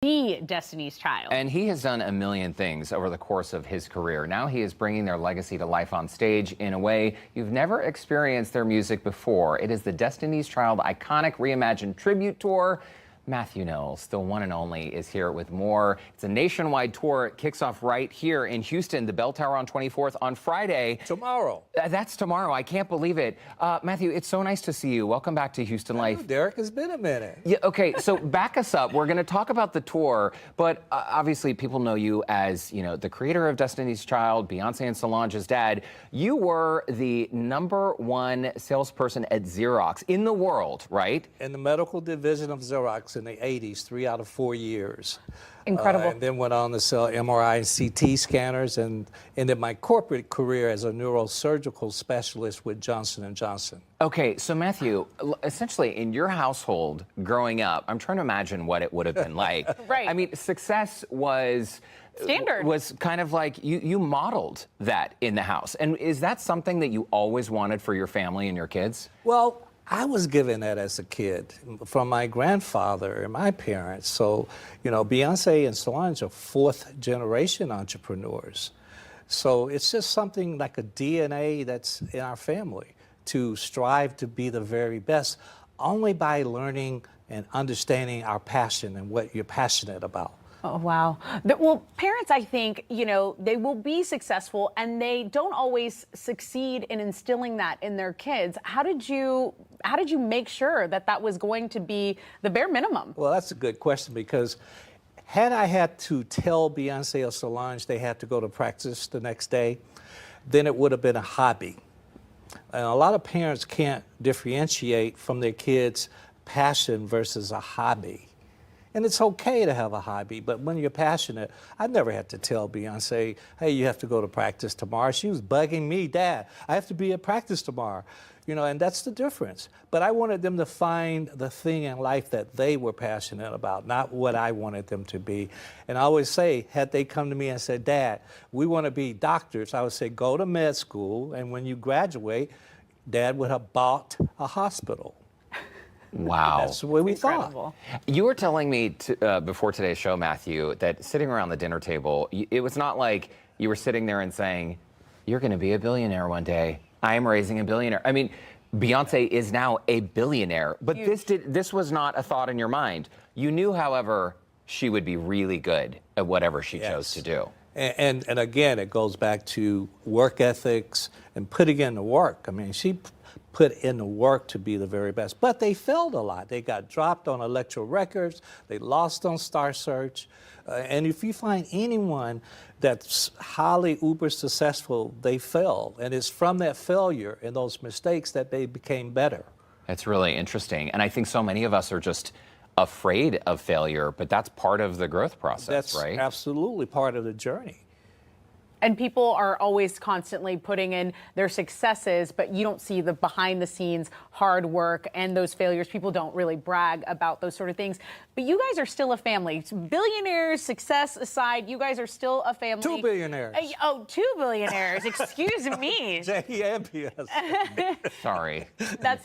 be Destiny's Child. And he has done a million things over the course of his career. Now he is bringing their legacy to life on stage in a way you've never experienced their music before. It is the Destiny's Child iconic Reimagined Tribute Tour. Mathew Knowles, the one and only, is here with more. It's a nationwide tour. It kicks off right here in Houston, the Bell Tower on 24th on Friday. Tomorrow. That's tomorrow. I can't believe it. Mathew, it's so nice to see you. Welcome back to Houston Life. Derek, it's been a minute. Yeah, okay, so back us up. We're going to talk about the tour, but obviously people know you as, you know, the creator of Destiny's Child, Beyoncé and Solange's dad. You were the #1 salesperson at Xerox in the world, right? In the medical division of Xerox in the 80s, 3 out of 4 years. Incredible. And then went on to sell MRI and CT scanners, and ended my corporate career as a neurosurgical specialist with Johnson & Johnson. Okay, so Mathew, essentially in your household growing up, I'm trying to imagine what it would have been like. Right. I mean, success was standard. Was kind of like you modeled that in the house. And is that something that you always wanted for your family and your kids? Well, I was given that as a kid from my grandfather and my parents. So, you know, Beyoncé and Solange are 4th generation entrepreneurs. So it's just something like a DNA that's in our family to strive to be the very best, only by learning and understanding our passion and what you're passionate about. Oh, wow. Well, parents, I think, you know, they will be successful and they don't always succeed in instilling that in their kids. How did you make sure that that was going to be the bare minimum? Well, that's a good question, because had I had to tell Beyoncé or Solange they had to go to practice the next day, then it would have been a hobby. And a lot of parents can't differentiate from their kids' passion versus a hobby. And it's okay to have a hobby, but when you're passionate, I never had to tell Beyoncé, hey, you have to go to practice tomorrow. She was bugging me, Dad, I have to be at practice tomorrow. You know, and that's the difference. But I wanted them to find the thing in life that they were passionate about, not what I wanted them to be. And I always say, had they come to me and said, Dad, we want to be doctors, I would say, go to med school, and when you graduate, Dad would have bought a hospital. Wow. That's the way we thought. You were telling me before today's show, Mathew, that sitting around the dinner table, it was not like you were sitting there and saying, you're going to be a billionaire one day. I am raising a billionaire. I mean, Beyoncé is now a billionaire, but this was not a thought in your mind. You knew, however, she would be really good at whatever she chose to do. And again, it goes back to work ethics and putting in the work. I mean, she put in the work to be the very best, but they failed a lot. They got dropped on Electro Records, they lost on Star Search, and if you find anyone that's highly uber successful, they fail, and it's from that failure and those mistakes that they became better. That's really interesting, and I think so many of us are just afraid of failure, but that's part of the growth process, right? That's absolutely part of the journey. And people are always constantly putting in their successes, but you don't see the behind the scenes hard work and those failures. People don't really brag about those sort of things. But you guys are still a family. Billionaires, success aside, you guys are still a family. 2 billionaires. 2 billionaires. Excuse me. J-E-M-P-S. Sorry.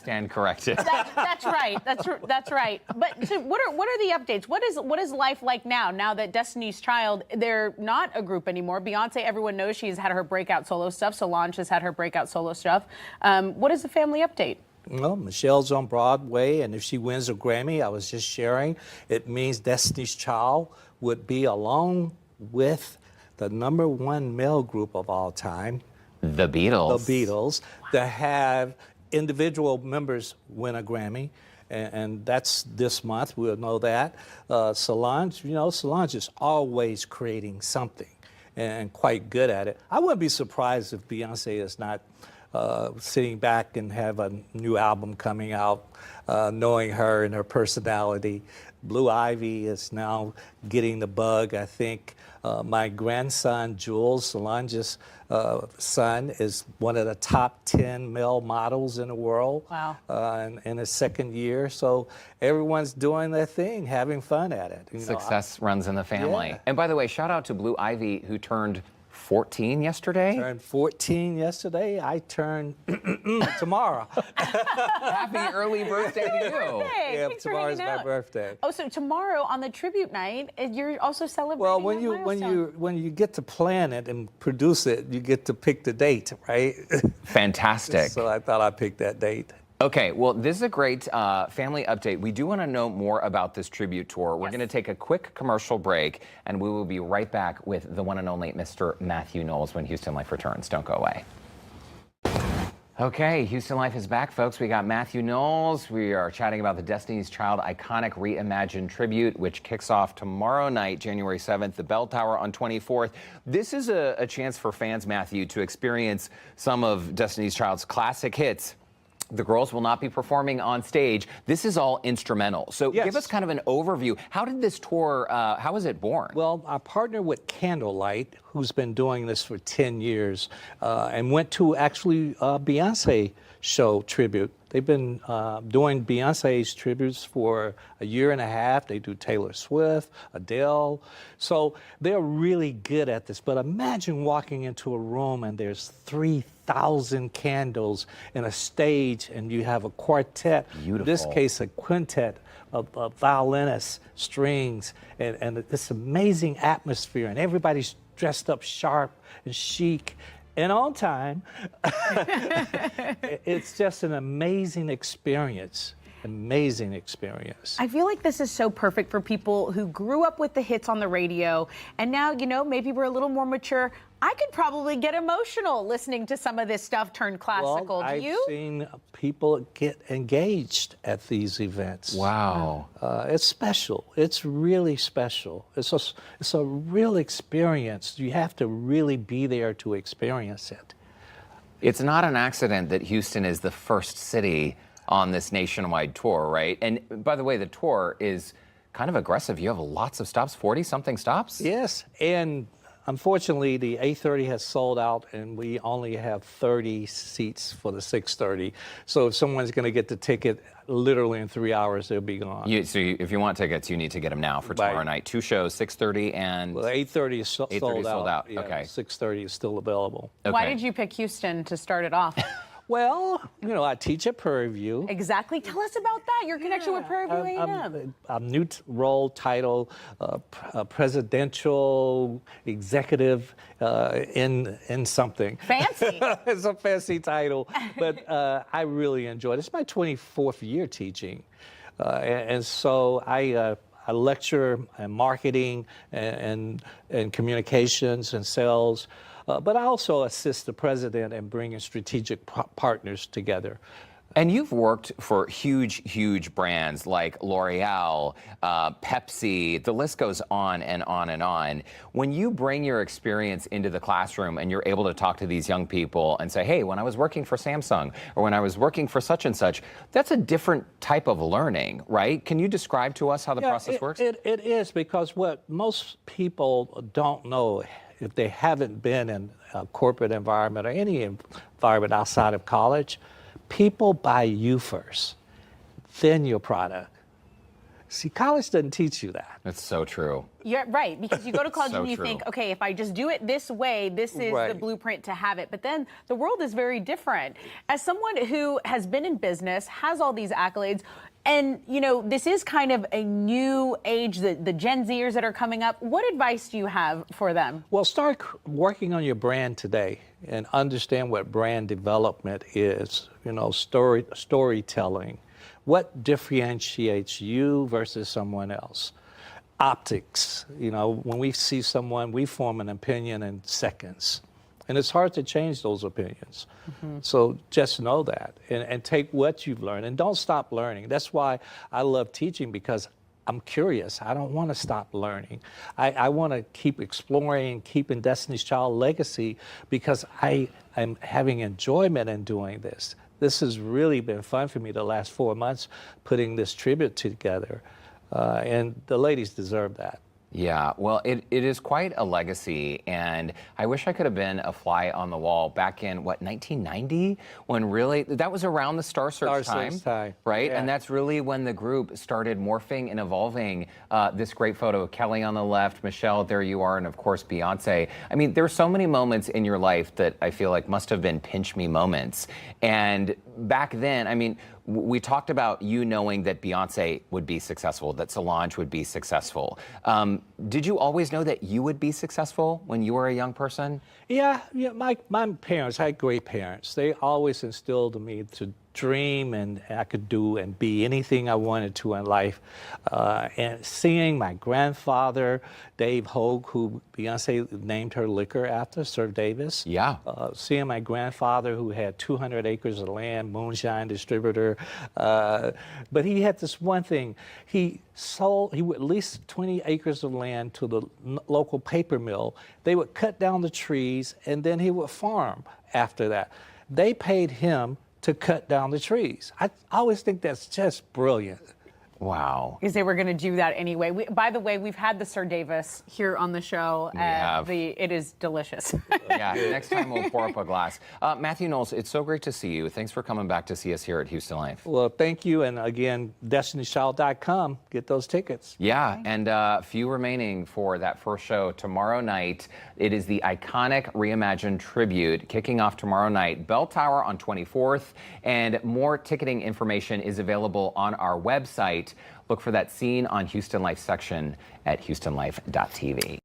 Stand corrected. That's right. That's right. But so what are the updates? What is life like now that Destiny's Child, they're not a group anymore? Beyoncé, everyone knows she's had her breakout solo stuff. Solange has had her breakout solo stuff. What is the family update? Well, Michelle's on Broadway, and if she wins a Grammy, I was just sharing, it means Destiny's Child would be, along with the #1 male group of all time, The Beatles. The Beatles, to have individual members win a Grammy. And that's this month, we'll know that. Solange, you know, Solange is always creating something and quite good at it. I wouldn't be surprised if Beyoncé is not sitting back and have a new album coming out, knowing her and her personality. Blue Ivy is now getting the bug, I think. My grandson, Jules, Solange's son, is one of the top 10 male models in the world. Wow. In his 2nd year. So everyone's doing their thing, having fun at it. Success runs in the family. Yeah. And by the way, shout out to Blue Ivy, who turned 14 yesterday. Turned 14 yesterday. I turn tomorrow. Happy early birthday to you. Hey, Yeah, thanks for tomorrow's hanging my out. birthday. Oh, so tomorrow on the tribute night, you're also celebrating Well, when you get to plan it and produce it, you get to pick the date, right? Fantastic. So I thought I'd pick that date. Okay, well, this is a great family update. We do want to know more about this tribute tour. We're going to take a quick commercial break, and we will be right back with the one and only Mr. Mathew Knowles when Houston Life returns. Don't go away. Okay, Houston Life is back, folks. We got Mathew Knowles. We are chatting about the Destiny's Child iconic Reimagined Tribute, which kicks off tomorrow night, January 7th, the Bell Tower on 24th. This is a chance for fans, Mathew, to experience some of Destiny's Child's classic hits. The girls will not be performing on stage. This is all instrumental. So give us kind of an overview. How did this tour, how was it born? Well, I partnered with Candlelight, who's been doing this for 10 years, and went to actually Beyonce show tribute. They've been doing Beyonce's tributes for a year and a half. They do Taylor Swift, Adele. So they're really good at this. But imagine walking into a room and there's 3,000 candles and a stage, and you have a quartet. Beautiful. In this case, a quintet of violinists, strings, and this amazing atmosphere. And everybody's dressed up sharp and chic and on time. It's just an amazing experience. Amazing experience. I feel like this is so perfect for people who grew up with the hits on the radio, and now, you know, maybe we're a little more mature. I could probably get emotional listening to some of this stuff turn classical. Well, Do you? I've seen people get engaged at these events. Wow. It's special. It's really special. It's a real experience. You have to really be there to experience it. It's not an accident that Houston is the first city on this nationwide tour, right? And by the way, the tour is kind of aggressive. You have lots of stops, 40-something stops? Yes, and unfortunately, the 8:30 has sold out, and we only have 30 seats for the 6:30. So if someone's going to get the ticket, literally in 3 hours, they'll be gone. If you want tickets, you need to get them now for tomorrow night. Two shows, 6:30 and... Well, 8:30 is 8:30 sold out. Yeah, okay. 6:30 is still available. Okay. Why did you pick Houston to start it off? Well, you know, I teach at Prairie View. Exactly. Tell us about that, your connection with Prairie View A&M. A new role title, presidential executive in something. Fancy. It's a fancy title, but I really enjoy it. It's my 24th year teaching, and so I lecture in marketing and communications and sales. But I also assist the president in bringing strategic partners together. And you've worked for huge, huge brands like L'Oreal, Pepsi, the list goes on and on and on. When you bring your experience into the classroom and you're able to talk to these young people and say, hey, when I was working for Samsung or when I was working for such and such, that's a different type of learning, right? Can you describe to us how the process works? It is, because what most people don't know, if they haven't been in a corporate environment or any environment outside of college, people buy you first, then your product. See, college doesn't teach you that. That's so true. You're right, because you go to college So and you true. think, okay, if I just do it this way, this is the blueprint to have it. But then the world is very different. As someone who has been in business, has all these accolades, and, you know, this is kind of a new age, the Gen Zers that are coming up. What advice do you have for them? Well, start working on your brand today and understand what brand development is. You know, storytelling. What differentiates you versus someone else? Optics. You know, when we see someone, we form an opinion in seconds. And it's hard to change those opinions. Mm-hmm. So just know that and take what you've learned and don't stop learning. That's why I love teaching, because I'm curious. I don't want to stop learning. I want to keep exploring, keeping Destiny's Child legacy, because I am having enjoyment in doing this. This has really been fun for me the last 4 months, putting this tribute together. And the ladies deserve that. Yeah, well, it is quite a legacy, and I wish I could have been a fly on the wall back in, what, 1990? When really, that was around the Star Search time, right? Yeah. And that's really when the group started morphing and evolving. This great photo of Kelly on the left, Michelle, there you are, and of course, Beyonce. I mean, there's so many moments in your life that I feel like must have been pinch me moments. And back then, I mean, we talked about you knowing that Beyonce would be successful, that Solange would be successful. Did you always know that you would be successful when you were a young person? Yeah, my parents, I had great parents. They always instilled in me to dream, and I could do and be anything I wanted to in life. And seeing my grandfather, Dave Hogue, who Beyonce named her liquor after, Sir Davis. Yeah. Seeing my grandfather, who had 200 acres of land, moonshine distributor. But he had this one thing. He would lease 20 acres of land to the local paper mill. They would cut down the trees, and then he would farm after that. They paid him to cut down the trees. I always think that's just brilliant. Wow. Because they were going to do that anyway. By the way, we've had the Sir Davis here on the show. We have. It is delicious. Yeah, next time we'll pour up a glass. Mathew Knowles, it's so great to see you. Thanks for coming back to see us here at Houston Life. Well, thank you. And again, destinychild.com. Get those tickets. Yeah, and few remaining for that first show tomorrow night. It is the iconic Reimagined tribute kicking off tomorrow night. Bell Tower on 24th. And more ticketing information is available on our website. Look for that scene on Houston Life section at houstonlife.tv.